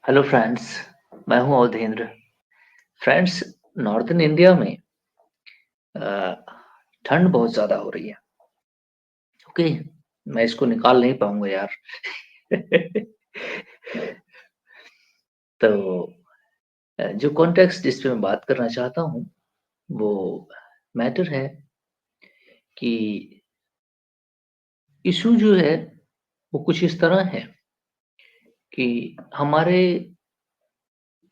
Hello friends, मैं हूं अवधेंद्र। Friends, northern India में अ, ठंड बहुत ज़्यादा हो रही है। ओके, मैं इसको निकाल नहीं पाऊंगा यार। तो जो कॉन्टेक्स्ट जिस पे मैं बात करना चाहता हूँ वो मैटर है कि इशू जो है वो कुछ इस तरह है कि हमारे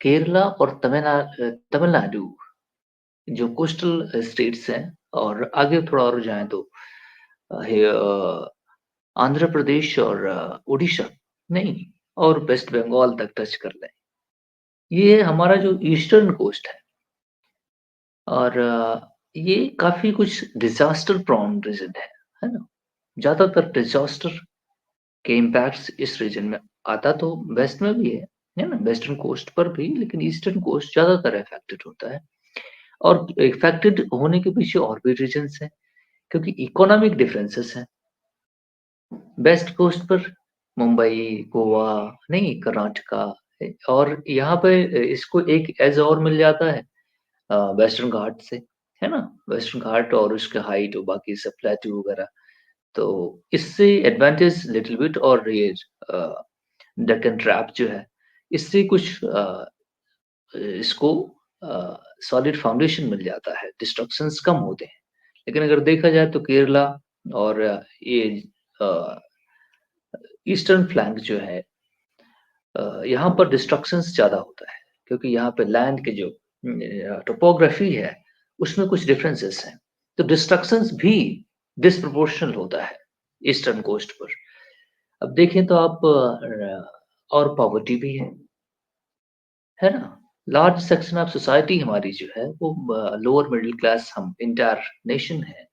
केरला और तमिलनाडु जो कोस्टल स्टेट्स हैं और आगे थोड़ा और जाएं तो आंध्र प्रदेश और उड़ीसा नहीं, और वेस्ट बंगाल तक टच कर लें। ये हमारा जो ईस्टर्न कोस्ट है और ये काफी कुछ डिजास्टर प्रोन रीजन है ना। ज्यादातर डिजास्टर के इम्पैक्ट्स इस रीजन में आता तो वेस्ट में भी है ना, वेस्टर्न कोस्ट पर भी, लेकिन ईस्टर्न कोस्ट ज्यादातर इफेक्टेड होता है। और इफेक्टेड होने के पीछे और भी रीजंस हैं, क्योंकि इकोनॉमिक डिफरेंसेस हैं। वेस्ट कोस्ट पर मुंबई, गोवा नहीं, कर्नाटका, और यहाँ पे इसको एक एज और मिल जाता है वेस्टर्न घाट से, है ना। वेस्टर्न घाट और उसके हाइट और बाकी सब प्लेट्यू वगैरह, तो इससे एडवांटेज लिटिल बिट। और ये डेक्कन ट्रैप जो है, इससे कुछ इसको सॉलिड फाउंडेशन मिल जाता है, डिस्ट्रक्शंस कम होते हैं। लेकिन अगर देखा जाए तो केरला और ये ईस्टर्न फ्लैंक जो है, यहाँ पर डिस्ट्रक्शंस ज़्यादा होता है, क्योंकि यहाँ पे लैंड के जो टोपोग्राफी है उसमें कुछ डिफरेंसेस हैं। तो डिस्ट्रक्शंस भी डिस्प्रोपोर्शनल होता है ईस्टर्न कोस्ट पर। अब देखें तो आप और पॉवर्टी भी है ना। लार्ज सेक्शन ऑफ सोसाइटी हमारी जो है वो लोअर मिडिल क्लास, हम इंटायर नेशन है।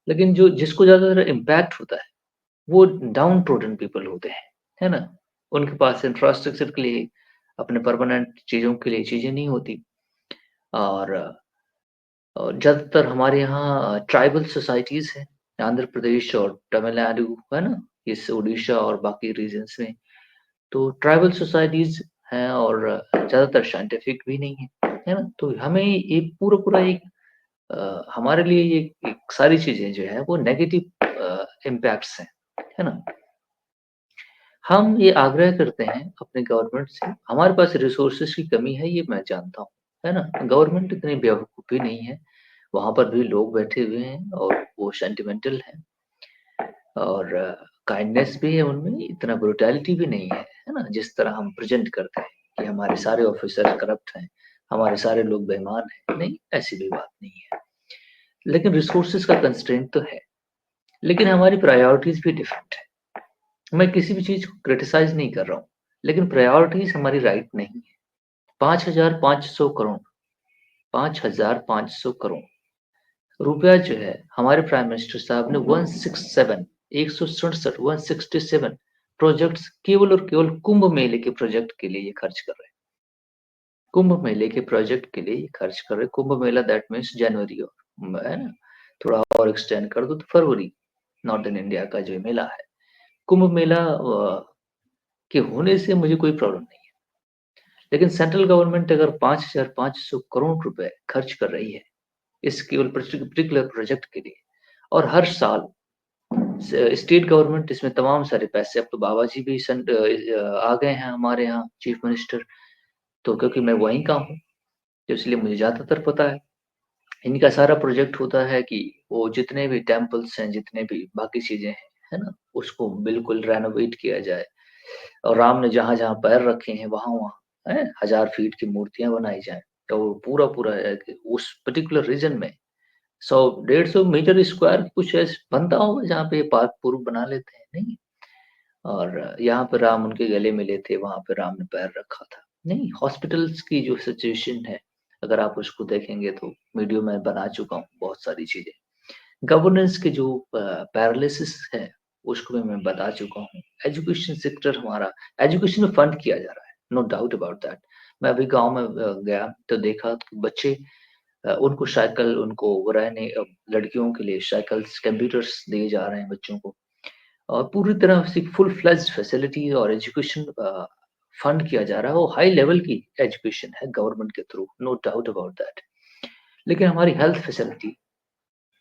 लेकिन जो जिसको ज़्यादातर इम्पैक्ट होता है वो डाउन ट्रोडन पीपल होते हैं, है ना। उनके पास इंफ्रास्ट्रक्चर के लिए, अपने परमानेंट चीज़ों के लिए चीज़ें नहीं होती। और ज़्यादातर हमारे यहाँ ट्राइबल सोसाइटीज़ हैं, आंध्र प्रदेश और तमिलनाडु, है ना, इस उड़ीसा और बाकी रीजन्स में। तो ट्राइबल सोसाइटीज़ हैं और ज़्यादातर साइंटिफिक भी नहीं है ना। तो हमें ये पूरा-पूरा एक हमारे लिए ये एक सारी चीज़ें जो हैं वो नेगेटिव इम्पैक्ट्स हैं, है ना। हम ये आग्रह करते हैं अपने गवर्नमेंट से, हमारे पास रिसोर्सेज की कमी है, ये मैं जानता हूँ, है ना। गवर्नमेंट इतनी बेवकूफ़ भी नहीं है, वहाँ पर भी लोग बैठे हुए हैं और वो सेंटिमेंटल हैं और काइंडनेस भी है उनमें, इतना ब्रुटैलिटी भी नहीं है ना, जिस तरह हम प्रेज़ेंट करते हैं कि हमारे सारे ऑफिसर करप्ट हैं, हमारे सारे लोग बेईमान हैं। नहीं, ऐसी भी बात नहीं है। लेकिन रिसोर्सेज का कंस्ट्रेंट तो है, लेकिन हमारी प्रायोरिटीज़ भी डिफरेंट है। मैं किसी भी चीज़ को क्रिटिसाइज़ नहीं कर रहा हूँ, लेकिन प्रायोरिटीज़ हमारी राइट नहीं है। 5,500 करोड़, 5,500 करोड़ रुपया जो है, हमारे प्राइम मिनिस्टर साहब ने 167 167 167 प्रोजेक्ट्स केवल और केवल कुंभ मेले के प्रोजेक्ट के लिए ये खर्च कर रहे हैं। कुंभ मेले के प्रोजेक्ट के लिए ये खर्च कर रहे हैं। कुंभ मेला दैट मीन्स जनवरी, और है ना, थोड़ा और एक्सटेंड कर दो तो फरवरी, नॉर्दर्न इंडिया का जो मेला है। कुंभ मेला के होने से मुझे कोई प्रॉब्लम नहीं है। लेकिन सेंट्रल गवर्नमेंट अगर 5,500 करोड़ रुपए खर्च कर रही है इस केवल पर्टिकुलर प्रोजेक्ट के लिए, और हर साल स्टेट गवर्नमेंट इसमें तमाम सारे पैसे, अब तो बाबा जी भी आ गए हैं हमारे यहाँ चीफ मिनिस्टर, तो क्योंकि मैं वहीं का हूँ तो इसलिए मुझे ज़्यादातर पता है। इनका सारा प्रोजेक्ट होता है कि वो जितने भी टेम्पल्स हैं, जितने भी बाकी चीज़ें हैं, है ना, उसको बिल्कुल रेनोवेट किया जाए। और राम ने जहाँ-जहाँ पैर रखे हैं वहाँ-वहाँ, हैं, 1000 फीट की मूर्तियाँ बनाई जाएँ। तो पूरा-पूरा उस पर्टिकुलर रीजन में 100 150 मीटर स्क्वायर कुछ ऐसे बनता होगा जहाँ पे पार्क पूर्क बना लेते हैं, नहीं? और यहाँ पे राम उनके गले मिले थे, वहाँ पे राम ने पैर रखा था। नहीं, हॉस्पिटल्स की जो सिचुएशन है, अगर आप उसको देखेंगे तो वीडियो में बना चुका हूँ बहुत सारी चीज़ें। गवर्नेंस के जो पैरालिसिस है, उसको भी मैं बता चुका हूँ। एजुकेशन सेक्टर हमारा, एजुकेशन में फंड किया जा रहा है, नो डाउट अबाउट दैट। मैं अभी गाँव में गया तो देखा कि बच्चे उनको साइकिल, उनको रहने लड़कियों के लिए साइकिल्स, कंप्यूटर्स दिए जा रहे हैं बच्चों को। और पूरी तरह से फुल फ्लेज्ड फैसिलिटी और एजुकेशन फंड किया जा रहा है वो हाई लेवल की एजुकेशन है गवर्नमेंट के through, no doubt about that. लेकिन हमारी हेल्थ फैसिलिटी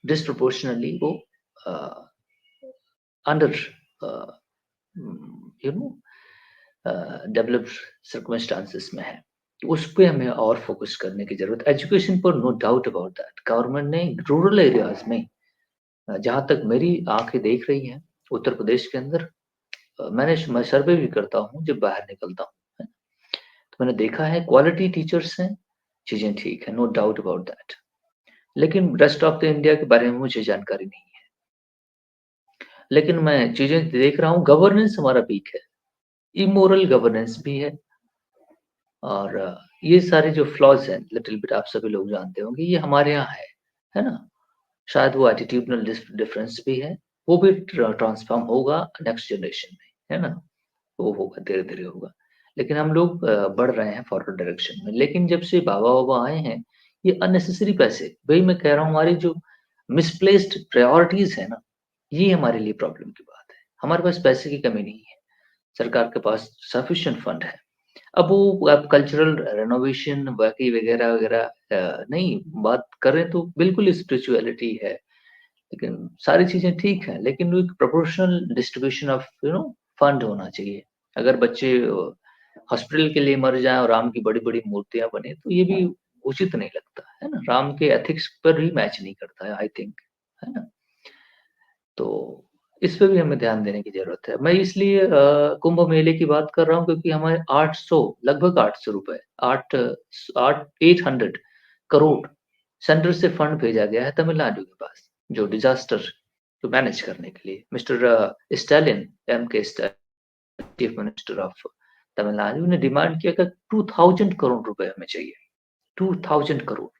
डिस्प्रोपोर्शनली वो under you know developed circumstances में है। तो उस पे हमें और फोकस करने की जरूरत है। एजुकेशन पर no doubt about that government ने रूरल एरियाज में जहाँ तक मेरी आंखें देख रही हैं उत्तर प्रदेश के अंदर, मैं सर्वे भी करता हूँ जब बाहर निकलता हूँ, है। तो मैंने देखा है क्वालिटी टीचर्स हैं, चीजें ठीक है, नो डाउट अबाउट दैट। लेकिन रेस्ट ऑफ द इंडिया के बारे में मुझे जानकारी नहीं है। लेकिन मैं चीजें देख रहा हूँ, गवर्नेंस हमारा वीक है, इमोरल गवर्नेंस भी है। और ये सारे जो फ्लॉज हैं लिटिल बिट आप सभी लोग जानते होंगे ये हमारे यहाँ है ना। शायद वो एटीट्यूडनल डिफरेंस भी है, वो भी ट्रांसफॉर्म होगा नेक्स्ट जनरेशन में, है ना। वो होगा, धीरे धीरे होगा। लेकिन हम लोग बढ़ रहे हैं फॉरवर्ड डायरेक्शन में। लेकिन जब से बाबा बाबा आए हैं ये अननेसेसरी पैसे, वही मैं कह रहा हूँ, हमारी जो मिसप्लेस्ड प्रायोरिटीज है ना, ये हमारे लिए प्रॉब्लम की बात है। हमारे पास पैसे की कमी नहीं है, सरकार के पास सफिशिएंट फंड है। अब वो आप कल्चरल रेनोवेशन बाकी वगैरह वगैरह नहीं बात करें तो बिल्कुल स्पिरिचुअलिटी है, लेकिन सारी चीजें ठीक है, लेकिन वो एक प्रोपोर्शनल डिस्ट्रीब्यूशन ऑफ फंड होना चाहिए। अगर बच्चे हॉस्पिटल के लिए मर जाएं और राम की बड़ी बड़ी मूर्तियां बने तो ये भी उचित नहीं लगता है ना, राम के एथिक्स पर ही मैच नहीं करता है आई थिंक, है ना। तो इस पे भी हमें ध्यान देने की ज़रूरत है। मैं इसलिए कुंभ मेले की बात कर रहा हूँ क्योंकि हमारे 800 लगभग 800 रुपए 8 8 800 करोड़ सेंटर से फंड भेजा गया है तमिलनाडु के पास, जो डिज़ास्टर को मैनेज करने के लिए। मिस्टर स्टालिन, एम के Stalin, chief minister of Tamil Nadu ने डिमांड किया कि 2000 करोड़ रुपए हमें चाहिए, 2000 करोड़।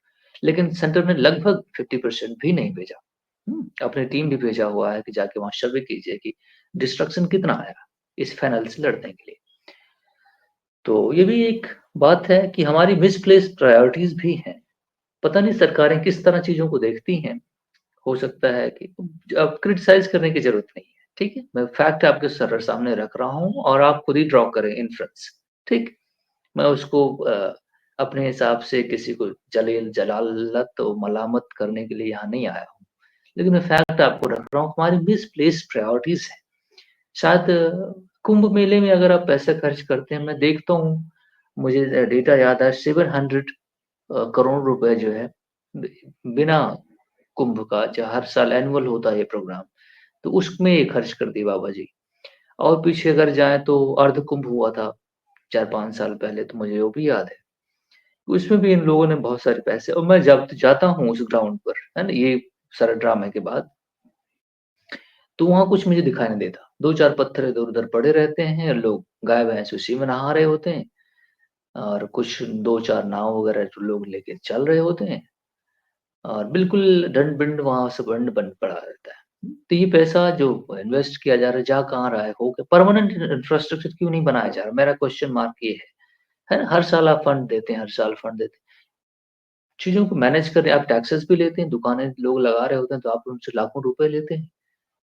लेकिन सेंटर ने लगभग 50% भी नहीं भेजा। अपनी टीम भी भेजा हुआ है कि जाके वहाँ सर्वे कीजिए कि डिस्ट्रक्शन कितना आया इस फाइनल से लड़ने के लिए। तो ये भी एक बात है कि हमारी मिसप्लेस्ड प्रायोरिटीज भी हैं। पता नहीं सरकारें किस तरह चीज़ों को देखती हैं। हो सकता है कि अब क्रिटिसाइज़ करने की ज़रूरत नहीं है, ठीक है? मैं फैक्ट आपके सर सामने रख रहा हूँ और आप खुद ही ड्रॉ करें इन्फरेंस, ठीक? मैं उसको अपने हिसाब से किसी को जलालत और मलामत करने के लिए यहाँ नहीं आया हूँ। लेकिन मैं फैक्ट आपको रख रहा हूँ, हमारी मिसप्लेस्ड प्रायोरिटीज़ हैं। शायद कुंभ मेले में अगर आप पैसा खर्च करते हैं, मैं देखता हूँ, मुझे डेटा याद है 700 करोड़ रुपए जो है बिना कुंभ का, जो हर साल एनुअल होता है ये प्रोग्राम, तो उसमें ये खर्च कर दिए बाबा जी। और पीछे अगर जाए तो अर्ध कुंभ हुआ था 4-5 साल पहले, तो मुझे वो भी याद है। उसमें भी इन लोगों ने बहुत सारे पैसे, और मैं जब जाता हूँ उस ग्राउंड पर, है ना, ये सारे ड्रामे के बाद, तो वहाँ कुछ मुझे दिखाई नहीं देता। 2-4 पत्थर इधर-उधर पड़े रहते हैं, लोग गाय-भैंस उसी में नहा रहे होते हैं और कुछ 2-4 नाव वगैरह जो लोग लेके चल रहे होते हैं और बिल्कुल दंड-बिंड वहाँ से बंड बन पड़ा रहता है। तो ये पैसा जो इन्वेस्ट किया जा रहा है, जा कहाँ रहा है? हो के परमानेंट इंफ्रास्ट्रक्चर क्यों नहीं बनाया जा रहा? मेरा क्वेश्चन मार्क ये है ना? हर साल आप फंड देते हैं, हर साल फंड देते हैं। चीज़ों को मैनेज करें, आप टैक्सेस भी लेते हैं, दुकानें लोग लगा रहे होते हैं, तो आप उनसे लाखों रुपए लेते हैं,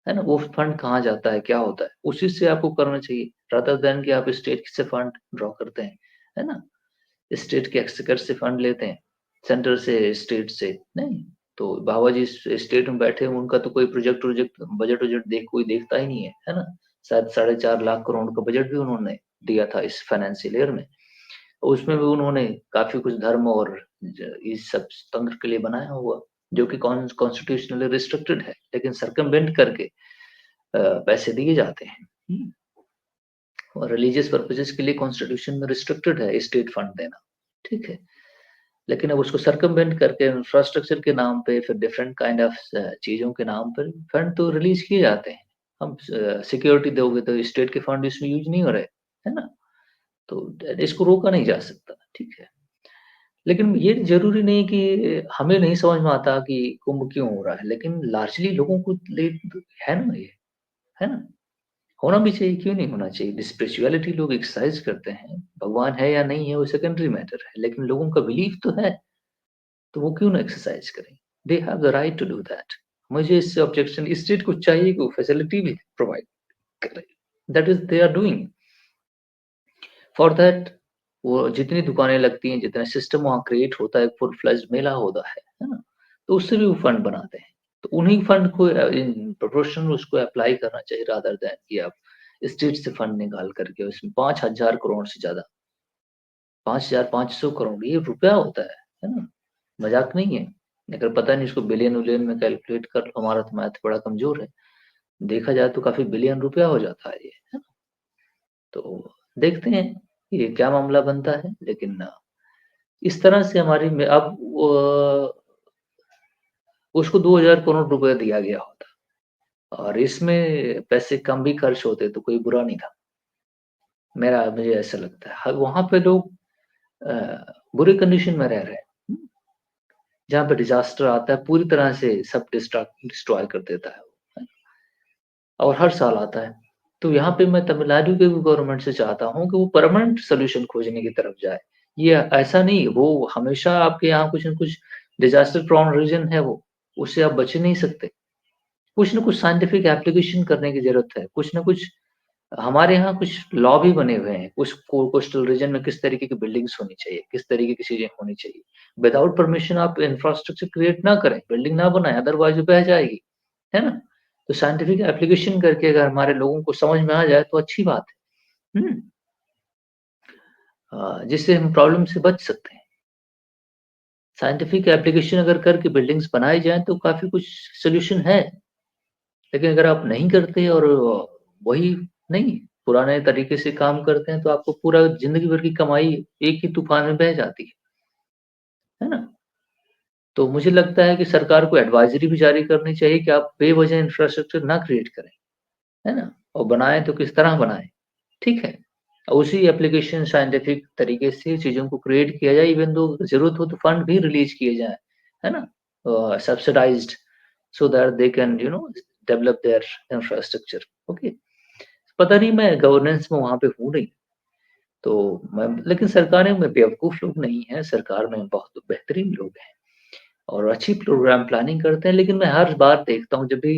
है ना? वो फंड कहाँ जाता है, क्या होता है? उसी से आपको करना चाहिए, रादर देन कि आप स्टेट से फंड ड्रॉ करते हैं, है ना? स्टेट के एक्सचेकर से फंड लेते हैं, सेंटर से, स्टेट से, नहीं। तो बाबा जी स्टेट में बैठे हैं, उनका तो कोई प्रोजेक्ट वोजेक्ट बजट वजट कोई देखता ही नहीं है ना। शायद 4.5 लाख करोड़ का बजट भी उन्होंने दिया था इस फाइनेंशियल ईयर में। उसमें भी उन्होंने काफी कुछ धर्म और इस सब तंत्र के लिए बनाया हुआ, जो कि कॉन्स्टिट्यूशनली रिस्ट्रिक्टेड है, लेकिन सर्कमवेंट करके पैसे दिए जाते हैं। और रिलीजियस पर्पसेस के लिए कॉन्स्टिट्यूशन में रिस्ट्रिक्टेड है स्टेट फंड देना, ठीक है। लेकिन अब उसको सर्कमवेंट करके इंफ्रास्ट्रक्चर के नाम पे, फिर डिफरेंट काइंड ऑफ चीज़ों के नाम पर फंड तो रिलीज़ किए जाते हैं। हम सिक्योरिटी दोगे तो स्टेट के फंड इसमें यूज़ नहीं हो रहे, है ना? तो इसको रोका नहीं जा सकता, ठीक है। लेकिन ये ज़रूरी नहीं कि हमें नहीं समझ में आता कि कुंभ क्यों हो रहा है, लेकिन लार्जली लोगों को ले है ना ये, है ना? होना भी चाहिए, क्यों नहीं होना चाहिए? स्पिरिचुअलिटी लोग एक्सरसाइज करते हैं, भगवान है या नहीं है वो सेकेंडरी मैटर है, लेकिन लोगों का बिलीफ तो है। तो वो क्यों ना एक्सरसाइज करें? They have the right to do that. मुझे इससे ऑब्जेक्शन, स्टेट को चाहिए कि वो फैसिलिटी भी प्रोवाइड करे। That is they are doing for that वो जितनी दुकानें लगती हैं, जितना सिस्टम वहाँ क्रिएट होता है, फुल फ्लेज्ड मेला होता है ना? तो उससे भी वो फंड बनाते हैं। तो उन्हीं फंड को इन प्रोपोर्शन उसको अप्लाई करना चाहिए रादर दैन कि आप स्टेट से फंड निकाल कर के उसमें 5,000 करोड़ से ज़्यादा 5,500 करोड़ ये रुपया होता है ना? मज़ाक नहीं है। अगर पता नहीं इसको बिलियन-विलियन में कैलकुलेट कर लो, हमारा तो मैथ बड़ा कमज़ोर है। देखा जाए तो काफ़ी बिलियन रुपया हो जाता है ये, है ना? तो देखते हैं ये क्या मामला बनता है, लेकिन इस तरह से हमारी में अब उसको 2,000 करोड़ रुपए दिया गया होता और इसमें पैसे कम भी खर्च होते तो कोई बुरा नहीं था। मेरा मुझे ऐसा लगता है। वहाँ पे लोग अ, बुरे कंडीशन में रह रहे हैं। जहाँ पे डिज़ास्टर आता है पूरी तरह से सब डिस्ट्रॉय कर देता है वो, और हर साल आता है। तो यहाँ पे मैं तमिलनाडु के भी गवर्नमेंट से चाहता हूँ कि वो परमानेंट सॉल्यूशन खोजने की तरफ जाए। ये ऐसा नहीं वो हमेशा आपके यहाँ कुछ न कुछ डिज़ास्टर प्रोन रीजन है वो, उससे आप बच नहीं सकते। कुछ न कुछ साइंटिफिक एप्लीकेशन करने की ज़रूरत है। कुछ न कुछ हमारे यहाँ कुछ लॉ भी बने हुए हैं, कुछ कोस्टल रीजन में किस तरीके की बिल्डिंग्स होनी चाहिए, किस तरीके की चीज़ें होनी चाहिए। विदाउट परमिशन आप इंफ्रास्ट्रक्चर क्रिएट ना करें, बिल्डिंग ना बनाएँ अदरवाइज़ वो बह जाएगी, है ना? तो साइंटिफिक एप्लीकेशन करके अगर हमारे लोगों को समझ में आ जाए तो अच्छी बात है। जिससे हम प्रॉब्लम से बच सकते हैं। साइंटिफिक एप्लीकेशन अगर करके बिल्डिंग्स बनाई जाएँ तो काफ़ी कुछ सॉल्यूशन है। लेकिन अगर आप नहीं करते और वही नहीं, पुराने तरीके से काम करते हैं तो आपको पूरा ज़िंदगी भर की कमाई एक ही तूफ़ान में बह जाती है ना? तो मुझे लगता है कि सरकार को एडवाइज़री भी जारी करनी चाहिए कि आप बेवज़ह इंफ्रास्ट्रक्चर ना क्रिएट करें, है ना? और बनाएँ तो किस तरह बनाएँ, ठीक है? उसी एप्लीकेशन साइंटिफिक तरीके से चीज़ों को क्रिएट किया जाए इवन दो ज़रूरत हो तो फंड भी रिलीज़ किए जाएँ, है ना? Subsidised so that they can develop their infrastructure, okay? पता नहीं मैं गवर्नेंस में वहाँ पे हूँ नहीं, तो मैं लेकिन सरकारें में बेवकूफ़ लोग नहीं हैं, सरकार में बहुत बेहतरीन लोग हैं और अच्छी प्रोग्राम प्लानिंग करते हैं, लेकिन मैं हर बार देखता हूँ जब भी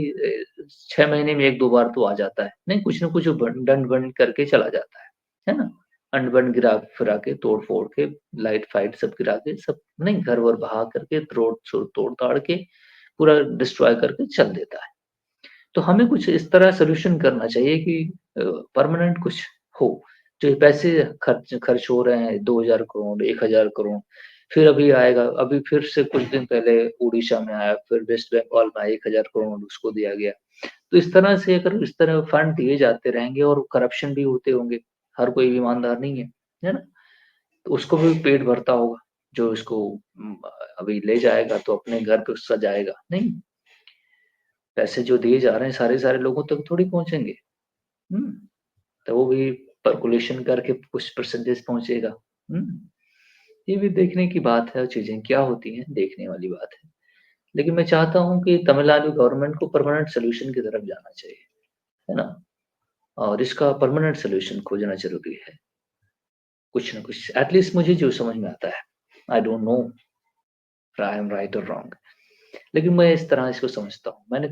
6 महीने में 1-2 बार तो आ जाता है। नहीं कुछ न कुछ दंड-वंड करके चला जाता है ना? अंड-बंड गिरा-फिरा के, तोड़-फोड़ के, लाइट-फाइट सब गिरा के, सब नहीं घर-वर बहा करके, तोड़-ताड़ के, पूरा डिस्ट्रॉय करके चल देता है। तो हमें कुछ इस तरह सॉल्यूशन करना चाहिए कि परमानेंट कुछ हो। जो ये पैसे खर्च खर्च हो रहे हैं 2,000 करोड़, 1,000 करोड़, फिर अभी आएगा अभी फिर से कुछ दिन पहले उड़ीसा में आया, फिर वेस्ट बंगाल में 1,000 करोड़ उसको दिया गया। तो इस तरह से अगर इस तरह फंड दिए जाते रहेंगे और करप्शन भी होते होंगे, हर कोई ईमानदार नहीं है ना? तो उसको भी पेट भरता होगा, जो इसको अभी ले जाएगा तो अपने घर पे सजाएगा, नहीं? पैसे जो दिए जा रहे हैं सारे लोगों तक थोड़ी पहुँचेंगे। हुँ? तो वो भी कैलकुलेशन करके कुछ परसेंटेज पहुँचेगा। हुँ? ये भी देखने की बात है और चीज़ें क्या होती हैं, देखने वाली बात है। लेकिन मैं चाहता हूँ कि तमिलनाडु गवर्नमेंट को परमानेंट सॉल्यूशन की तरफ जाना चाहिए, है ना? और इसका परमानेंट सॉल्यूशन खोजना ज़रूरी है। कुछ न कुछ एट लीस्ट मुझे जो समझ में आता है। I don't know I am right और रॉन्ग लेकिन मैं इस तरह इसको समझता हूँ। मैंने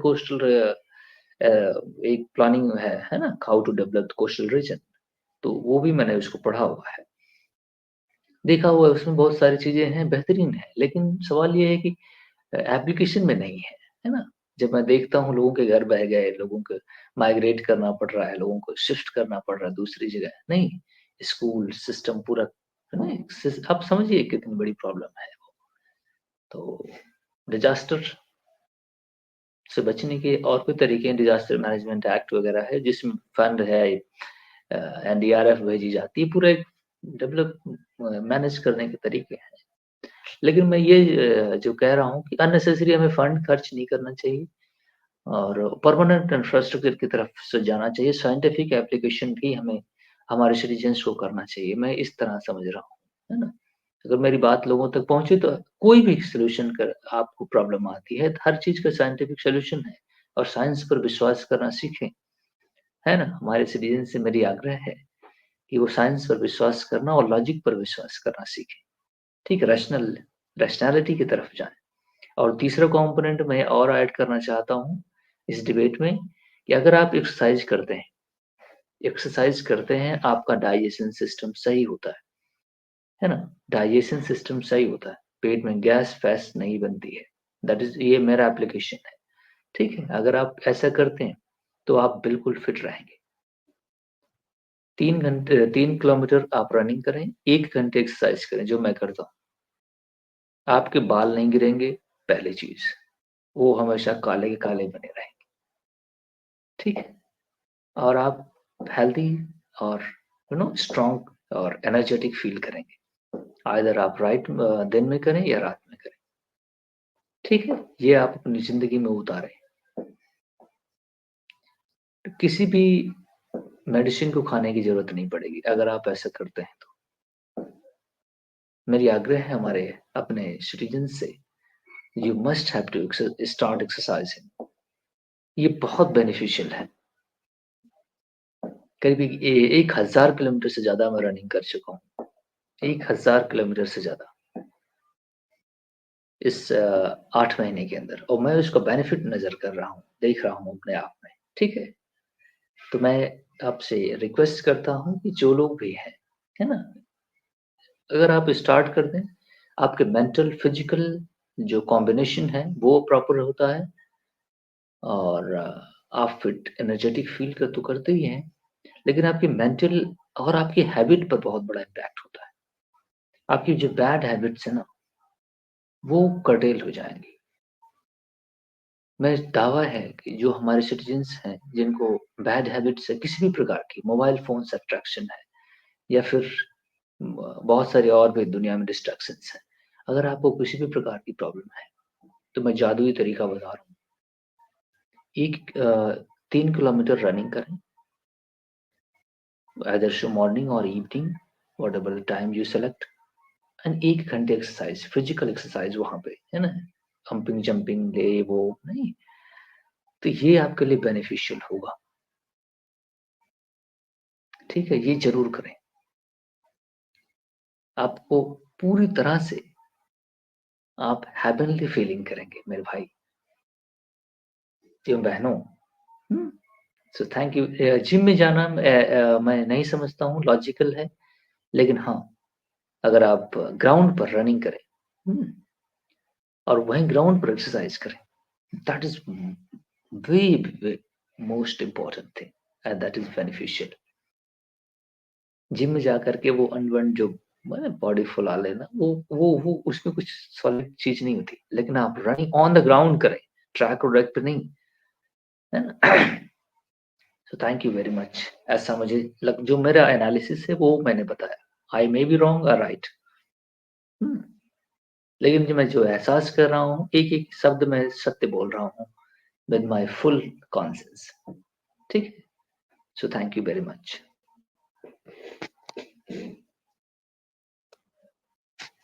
एक प्लानिंग है ना? How to develop the coastal region तो वो भी मैंने उसको पढ़ा हुआ है। देखा हुआ है उसमें बहुत सारी चीज़ें हैं, बेहतरीन है। लेकिन सवाल ये है कि एप्लीकेशन में नहीं है ना? जब मैं देखता हूँ लोगों के घर बह गए, लोगों को माइग्रेट करना पड़ रहा है, लोगों को शिफ्ट करना पड़ रहा है दूसरी जगह। नहीं, स्कूल सिस्टम पूरा है ना? आप समझिए कितनी बड़ी प्रॉब्लम है वो। तो डिज़ास्टर से बचने के और कोई तरीके हैं, डिज़ास्टर मैनेजमेंट एक्ट वगैरह है जिसमें फंड है एनडीआरएफ भेजी जाती है, पूरा एक डेवलप मैनेज करने के तरीके हैं। लेकिन मैं ये जो कह रहा हूँ कि अननेसेसरी हमें फंड खर्च नहीं करना चाहिए और परमानेंट इंफ्रास्ट्रक्चर की तरफ से जाना चाहिए। साइंटिफिक एप्लीकेशन भी हमें हमारे सिटीज़न्स को करना चाहिए। मैं इस तरह समझ रहा हूँ, है ना? अगर मेरी बात लोगों तक पहुँचे तो कोई भी सॉल्यूशन कर आपको प्रॉब्लम आती है, तो हर चीज़ का साइंटिफिक सॉल्यूशन है और साइंस पर विश्वास करना सीखें, है ना? हमारे सिटीज़न से मेरी आग्रह है कि वो साइंस पर विश्वास करना और लॉजिक पर विश्वास करना सीखें। ठीक है? रैशनैलिटी की तरफ जाएँ। और तीसरा कंपोनेंट मैं और ऐड करना चाहता हूँ इस डिबेट में कि अगर आप एक्सरसाइज करते हैं, एक्सरसाइज करते हैं, आपका डाइजेशन सिस्टम सही होता है ना? डाइजेशन सिस्टम सही होता है, पेट में गैस फैस नहीं बनती है। दैट इज, ये मेरा एप्लीकेशन है। ठीक है, अगर आप ऐसा करते हैं तो आप बिल्कुल फिट रहेंगे। 3 किलोमीटर आप रनिंग करें, 1 घंटे एक्सरसाइज करें जो मैं करता हूँ, आपके बाल नहीं गिरेंगे। पहली चीज, वो हमेशा काले के काले बने रहेंगे। ठीक है, और आप हेल्दी और स्ट्रांग और एनर्जेटिक फील करेंगे। आइदर आप दिन में करें या रात में करें। ठीक है, ये आप अपनी जिंदगी में उतारें। किसी भी मेडिसिन को खाने की जरूरत नहीं पड़ेगी अगर आप ऐसा करते हैं तो। मेरी आग्रह है हमारे अपने सिटीजन से, you must have to start exercising. ये बहुत बेनिफिशियल है। करीब 1,000 किलोमीटर से ज्यादा मैं रनिंग कर चुका हूँ। 1,000 किलोमीटर से ज्यादा इस 8 महीने के अंदर, और मैं उसका बेनिफिट नजर कर रहा हूँ, देख रहा हूँ अपने आप में। ठीक है, तो मैं आपसे रिक्वेस्ट करता हूँ कि जो लोग भी हैं, है ना, अगर आप स्टार्ट कर दें, आपके मेंटल फिजिकल जो कॉम्बिनेशन है वो प्रॉपर होता है, और आप फिट एनर्जेटिक फील कर तो करते ही हैं, लेकिन आपकी मेंटल और आपकी हैबिट पर बहुत बड़ा इम्पैक्ट होता है। आपकी जो बैड हैबिट्स है ना, वो कर्टेल हो जाएंगी। मैं दावा है कि जो हमारे सिटीजन्स हैं जिनको बैड हैबिट्स है किसी भी प्रकार की, मोबाइल फोन से अट्रैक्शन है या फिर बहुत सारे और भी दुनिया में डिस्ट्रैक्शंस हैं, अगर आपको किसी भी प्रकार की प्रॉब्लम है तो मैं जादुई तरीका बता रहा हूँ। 3 किलोमीटर रनिंग करें, आइदर मॉर्निंग और evening, what ever the time you select, and 1 घंटे एक्सरसाइज, फिजिकल एक्सरसाइज वहां पे, है ना, हम्पिंग जंपिंग ले वो नहीं, तो ये आपके लिए बेनिफिशियल होगा। ठीक है, ये जरूर करें। आपको पूरी तरह से आप हेवनली फीलिंग करेंगे मेरे भाई एवं बहनों। So thank you. जिम में जाना मैं नहीं समझता हूँ लॉजिकल है, लेकिन हाँ, अगर आप ग्राउंड पर रनिंग करें, हम्म, और वहीं ग्राउंड पर एक्सरसाइज करें, that is way most important thing, and that is beneficial. Gym में जाकर के वो अनवन जो बॉडी फुला लेना, वो उसमें कुछ सॉलिड चीज नहीं होती, लेकिन आप रनिंग ऑन द ग्राउंड करें, ट्रैक और रेक पे नहीं, है ना। So thank you very much. ऐसा मुझे जो मेरा एनालिसिस है वो मैंने बताया। आई मे बी रॉन्ग और राइट, लेकिन जो मैं जो एहसास कर रहा हूँ, एक एक शब्द में सत्य बोल रहा हूँ विद माई फुल कॉन्सियंस। ठीक है, so thank you very much.